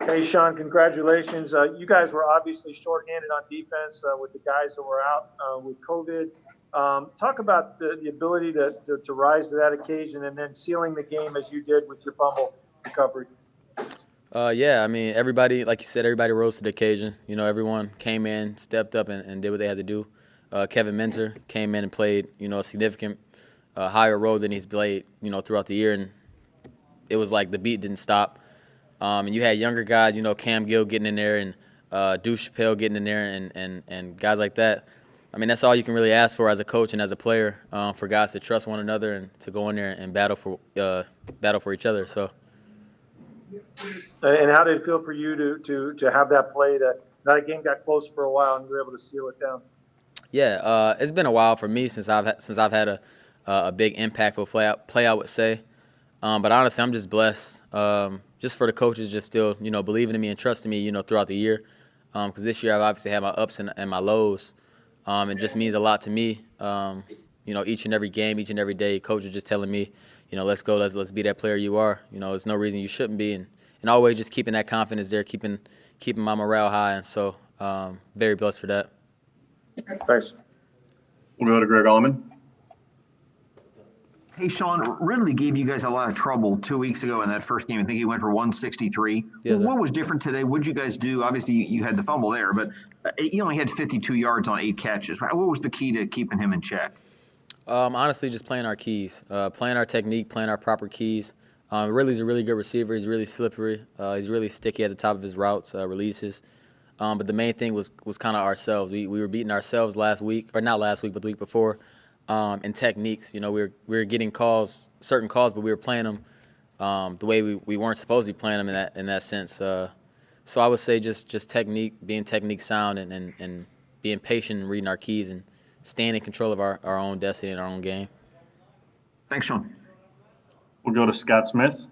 Hey, Sean, congratulations. You guys were obviously shorthanded on defense with the guys that were out with COVID. Talk about the ability to rise to that occasion and then sealing the game as you did with your fumble recovery. Yeah, I mean, everybody, like you said, everybody rose to the occasion. Everyone came in, stepped up, and did what they had to do. Kevin Minter came in and played, a significant higher role than he's played, throughout the year, and it was like the beat didn't stop. And you had younger guys, Cam Gill getting in there and Deuce Chappelle getting in there and guys like that. I mean, that's all you can really ask for as a coach and as a player, for guys to trust one another and to go in there and battle for each other. So. And how did it feel for you to have that play? That game got close for a while and you were able to seal it down. Yeah, it's been a while for me since I've had a big impactful play, I would say. But honestly, I'm just blessed. Just for the coaches, just still believing in me and trusting me throughout the year. Because this year I've obviously had my ups and my lows. It just means a lot to me. Each and every game, each and every day, coaches just telling me, let's go, let's be that player you are. There's no reason you shouldn't be, and always just keeping that confidence there, keeping my morale high, and so very blessed for that. Thanks. We'll go to Greg Allman. Hey, Sean, Ridley gave you guys a lot of trouble 2 weeks ago in that first game. I think he went for 163. Yes, what was different today? What did you guys do? Obviously, you had the fumble there, but he only had 52 yards on 8 catches. What was the key to keeping him in check? Honestly, just playing our keys, playing our technique, playing our proper keys. Ridley's a really good receiver. He's really slippery. He's really sticky at the top of his routes, releases. But the main thing was kind of ourselves. We were beating ourselves last week, or not last week, but the week before, in techniques. We were getting certain calls, but we were playing them the way we weren't supposed to be playing them in that sense. So I would say just technique, being technique sound, and being patient and reading our keys and staying in control of our own destiny and our own game. Thanks, Sean. We'll go to Scott Smith.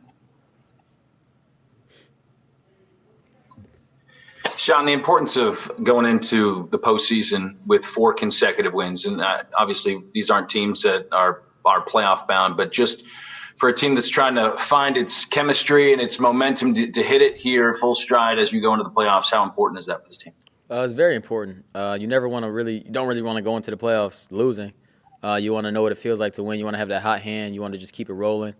Sean, the importance of going into the postseason with 4 consecutive wins, and obviously these aren't teams that are playoff bound, but just for a team that's trying to find its chemistry and its momentum to hit it here full stride as you go into the playoffs, how important is that for this team? It's very important. You don't really want to go into the playoffs losing. You want to know what it feels like to win. You want to have that hot hand. You want to just keep it rolling,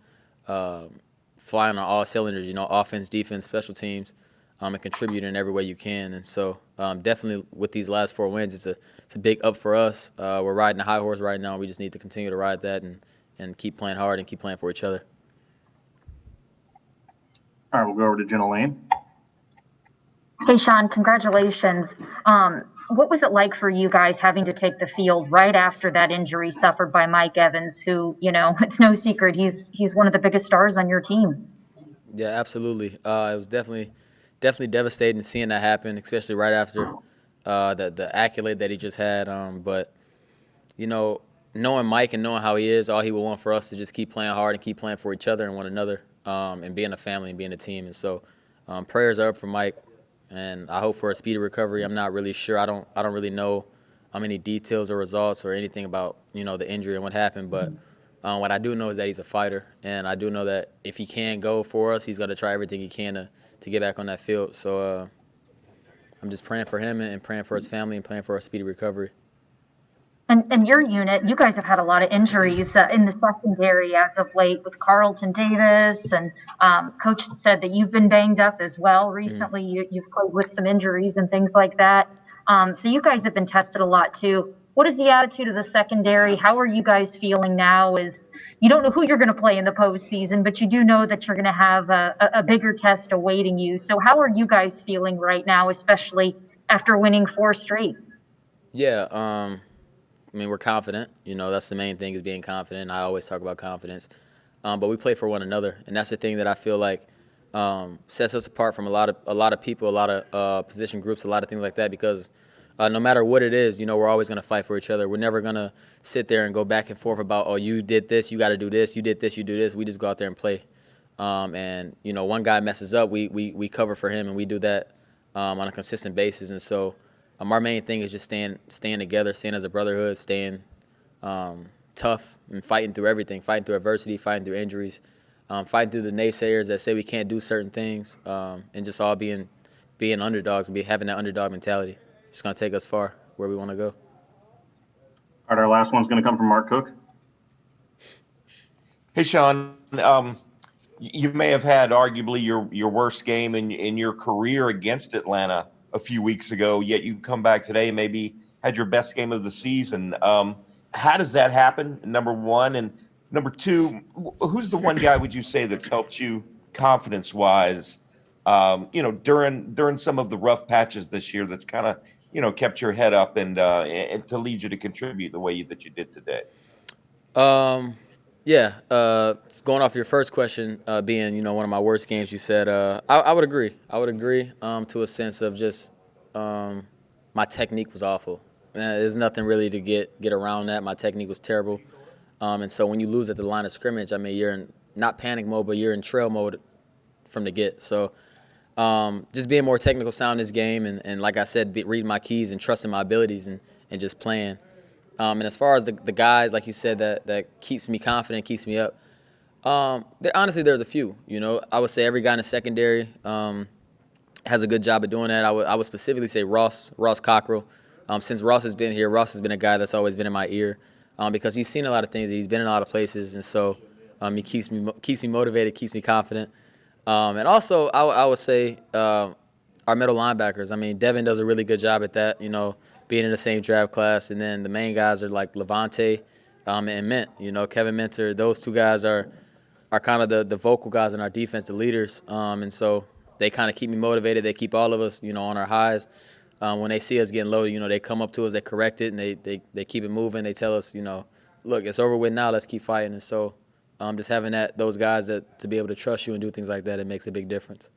flying on all cylinders. Offense, defense, special teams, and contribute in every way you can. And so, definitely with these last 4 wins, it's a big up for us. We're riding a high horse right now. We just need to continue to ride that and keep playing hard and keep playing for each other. All right, we'll go over to Jenna Lane. Hey, Sean, congratulations. What was it like for you guys having to take the field right after that injury suffered by Mike Evans, who, it's no secret, he's one of the biggest stars on your team? Yeah, absolutely. It was definitely devastating seeing that happen, especially right after the accolade that he just had. But, knowing Mike and knowing how he is, all he would want for us to just keep playing hard and keep playing for each other and one another, and being a family and being a team. And so prayers are up for Mike. And I hope for a speedy recovery. I'm not really sure. I don't really know how many details or results or anything about the injury and what happened. But what I do know is that he's a fighter, and I do know that if he can go for us, he's going to try everything he can to get back on that field. So I'm just praying for him and praying for his family and praying for a speedy recovery. And your unit, you guys have had a lot of injuries in the secondary as of late with Carlton Davis, and Coach said that you've been banged up as well recently. You've played with some injuries and things like that. So you guys have been tested a lot too. What is the attitude of the secondary? How are you guys feeling now? You don't know who you're going to play in the postseason, but you do know that you're going to have a bigger test awaiting you. So how are you guys feeling right now, especially after winning 4 straight? Yeah, I mean, we're confident. That's the main thing, is being confident. I always talk about confidence. But we play for one another, and that's the thing that I feel like sets us apart from a lot of people, a lot of position groups, a lot of things like that. Because no matter what it is, we're always going to fight for each other. We're never going to sit there and go back and forth about, oh, you did this, you got to do this. You did this, you do this. We just go out there and play. And one guy messes up, we cover for him, and we do that on a consistent basis. And so. Our main thing is just staying together, staying as a brotherhood, staying tough and fighting through everything, fighting through adversity, fighting through injuries, fighting through the naysayers that say we can't do certain things, and just all being underdogs and having that underdog mentality. It's going to take us far where we want to go. All right, our last one's going to come from Mark Cook. Hey, Sean, you may have had arguably your worst game in your career against Atlanta a few weeks ago, yet you come back today and maybe had your best game of the season. How does that happen, number one? And number two, who's the one guy, would you say, that's helped you confidence-wise, during some of the rough patches this year that's kind of, kept your head up and to lead you to contribute the way that you did today? Going off your first question, being one of my worst games, you said I would agree. I would agree to a sense of just my technique was awful. There's nothing really to get around that. My technique was terrible, and so when you lose at the line of scrimmage, I mean, you're in not panic mode, but you're in trail mode from the get. So just being more technical sound in this game, and like I said, reading my keys and trusting my abilities and just playing. And as far as the guys, like you said, that keeps me confident, keeps me up, honestly, there's a few. I would say every guy in the secondary has a good job of doing that. I would specifically say Ross Cockrell. Since Ross has been here, Ross has been a guy that's always been in my ear because he's seen a lot of things. He's been in a lot of places, and so he keeps me motivated, keeps me confident. And also, I would say our middle linebackers. I mean, Devin does a really good job at that, being in the same draft class. And then the main guys are like Levante and Mint. Kevin Minter, those two guys are kind of the vocal guys in our defense, the leaders. And so they kind of keep me motivated. They keep all of us, on our highs. When they see us getting low, they come up to us, they correct it, and they keep it moving. They tell us, look, it's over with now, let's keep fighting. And so just having those guys to be able to trust you and do things like that, it makes a big difference.